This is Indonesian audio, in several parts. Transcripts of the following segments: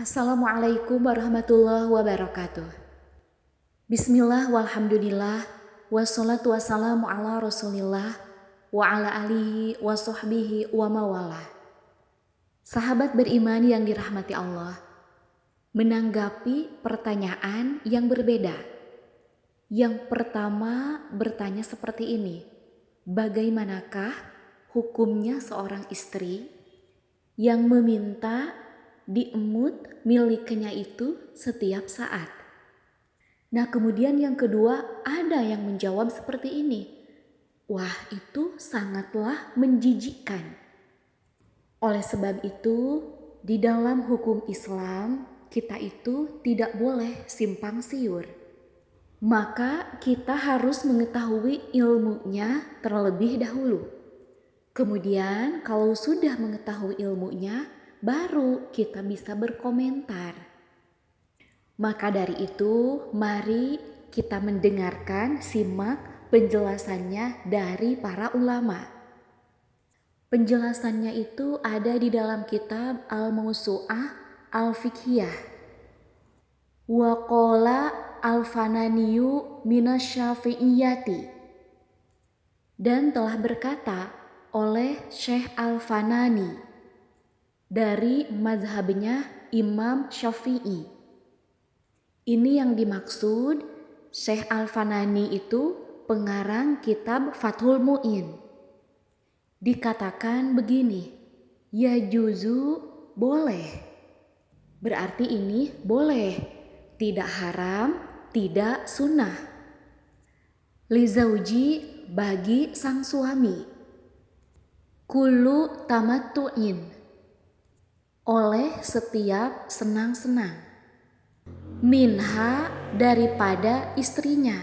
Assalamualaikum warahmatullahi wabarakatuh. Bismillah walhamdulillah wassalatu wassalamu ala rasulillah wa ala alihi wa sahbihi wa mawalah. Sahabat beriman yang dirahmati Allah, menanggapi pertanyaan yang berbeda. Yang pertama bertanya seperti ini, bagaimanakah hukumnya seorang istri yang meminta diemut miliknya itu setiap saat? Nah, kemudian yang kedua ada yang menjawab seperti ini. Wah, itu sangatlah menjijikkan. Oleh sebab itu, di dalam hukum Islam, kita itu tidak boleh simpang siur. Maka kita harus mengetahui ilmunya terlebih dahulu. Kemudian kalau sudah mengetahui ilmunya, baru kita bisa berkomentar. Maka dari itu, mari kita mendengarkan, simak penjelasannya dari para ulama. Penjelasannya itu ada di dalam kitab Al-Mawsu'ah Al-Fiqhiyah. Wa qala al-Fananiyu minasyafi'iyati. Dan telah berkata oleh Syekh Al-Fanani dari mazhabnya Imam Syafi'i. Ini yang dimaksud Syekh Al-Fanani itu pengarang kitab Fathul Mu'in. Dikatakan begini, ya juzu boleh. Berarti ini boleh, tidak haram, tidak sunnah. Lizauji bagi sang suami. Kullu tamattu'in, oleh setiap senang-senang. Minha daripada istrinya.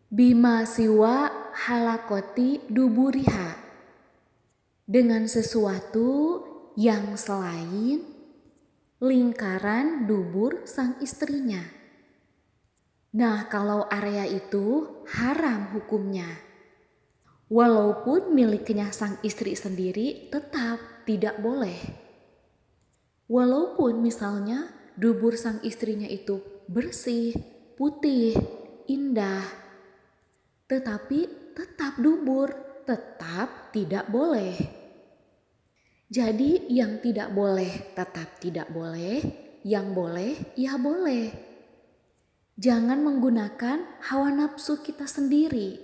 Bima siwa halakoti duburiha, dengan sesuatu yang selain lingkaran dubur sang istrinya. Nah, kalau area itu haram hukumnya. Walaupun miliknya sang istri sendiri tetap tidak boleh. Walaupun misalnya dubur sang istrinya itu bersih, putih, indah, tetapi tetap dubur, tetap tidak boleh. Jadi yang tidak boleh tetap tidak boleh, yang boleh ya boleh. Jangan menggunakan hawa nafsu kita sendiri.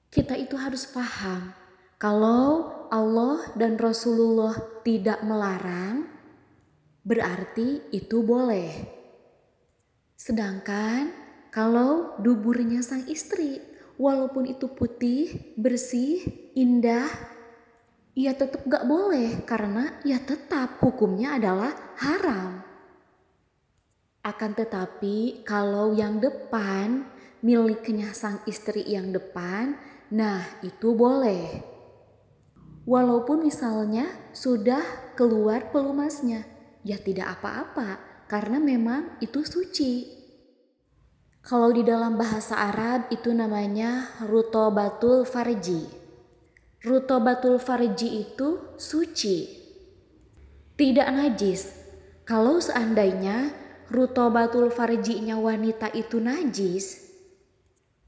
Kita itu harus paham, kalau Allah dan Rasulullah tidak melarang, berarti itu boleh. Sedangkan kalau duburnya sang istri, walaupun itu putih, bersih, indah, ya tetap gak boleh karena ya tetap hukumnya adalah haram. Akan tetapi kalau yang depan, miliknya sang istri yang depan, nah itu boleh. Walaupun misalnya sudah keluar pelumasnya, ya tidak apa-apa karena memang itu suci. Kalau di dalam bahasa Arab itu namanya rutobatul farji. Rutobatul farji itu suci, tidak najis. Kalau seandainya rutobatul farjinya wanita itu najis,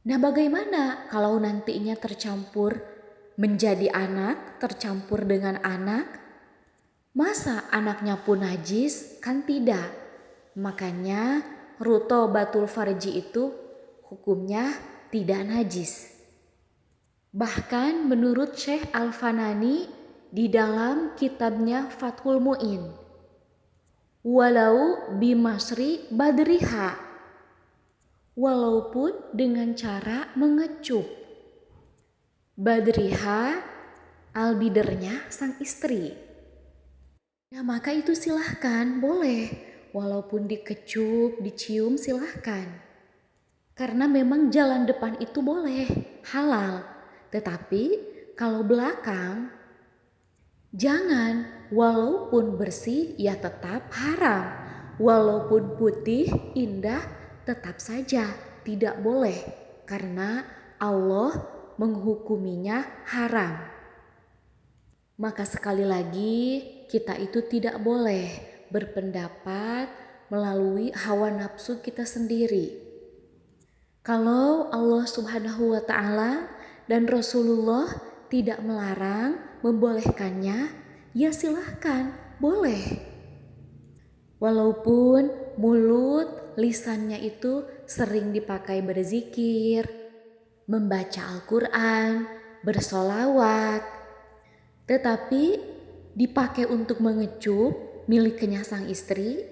nah bagaimana kalau nantinya tercampur menjadi anak, tercampur dengan anak? Masa anaknya pun najis? Kan tidak. Makanya rutobatul farji itu hukumnya tidak najis. Bahkan menurut Syekh Al-Fanani di dalam kitabnya Fathul Mu'in, walau bimasri badriha, walaupun dengan cara mengecup. Badriha albidernya sang istri. Nah, maka itu silahkan, boleh. Walaupun dikecup, dicium silahkan. Karena memang jalan depan itu boleh, halal. Tetapi kalau belakang, jangan. Walaupun bersih, ya tetap haram. Walaupun putih, indah, tetap saja tidak boleh. Karena Allah menghukuminya haram. Maka sekali lagi kita itu tidak boleh berpendapat melalui hawa nafsu kita sendiri. Kalau Allah Subhanahu wa Ta'ala dan Rasulullah tidak melarang, membolehkannya, ya silahkan, boleh. Walaupun mulut, lisannya itu sering dipakai berzikir, membaca Al-Quran, bersolawat, tetapi dipakai untuk mengecup miliknya sang istri,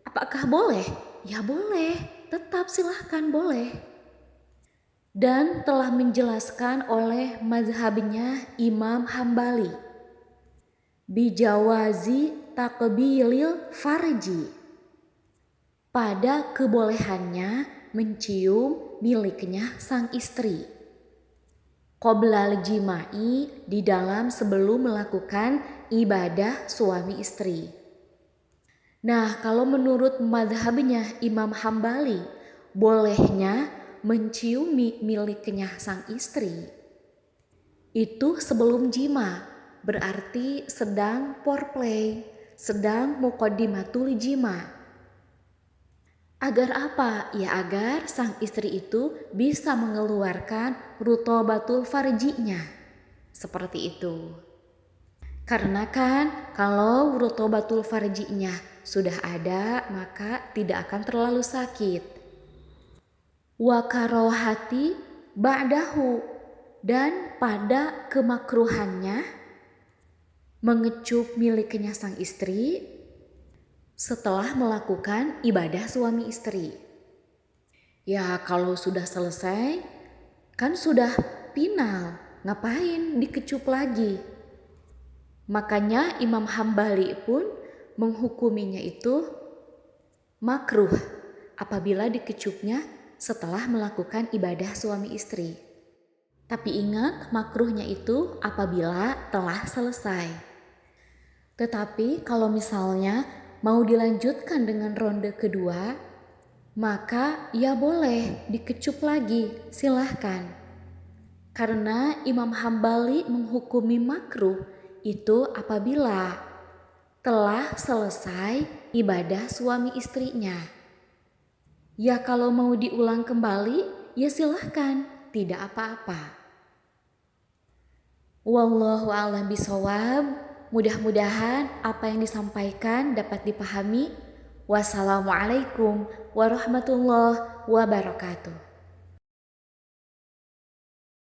apakah boleh? Ya boleh, tetap silahkan boleh. Dan telah menjelaskan oleh mazhabnya Imam Hambali, bijawazi takbilil farji, pada kebolehannya mencium miliknya sang istri. Qoblal jima'i, di dalam sebelum melakukan ibadah suami istri. Nah, kalau menurut mazhabnya Imam Hambali, bolehnya menciumi miliknya sang istri itu sebelum jima, berarti sedang foreplay, sedang muqaddimatul jima. Agar apa? Ya agar sang istri itu bisa mengeluarkan rutobatul farjinya. Seperti itu. Karena kan kalau rutobatul farjinya sudah ada, maka tidak akan terlalu sakit. Wa karohati ba'dahu, dan pada kemakruhannya mengecup miliknya sang istri setelah melakukan ibadah suami istri. Ya kalau sudah selesai, kan sudah final, ngapain dikecup lagi? Makanya Imam Hambali pun menghukuminya itu makruh apabila dikecupnya setelah melakukan ibadah suami istri. Tapi ingat, makruhnya itu apabila telah selesai. Tetapi kalau misalnya mau dilanjutkan dengan ronde kedua, maka ya boleh dikecup lagi, silahkan. Karena Imam Hambali menghukumi makruh itu apabila telah selesai ibadah suami istrinya. Ya kalau mau diulang kembali, ya silahkan, tidak apa-apa. Wallahu a'lam bishawab. Mudah-mudahan apa yang disampaikan dapat dipahami. Wassalamualaikum warahmatullahi wabarakatuh.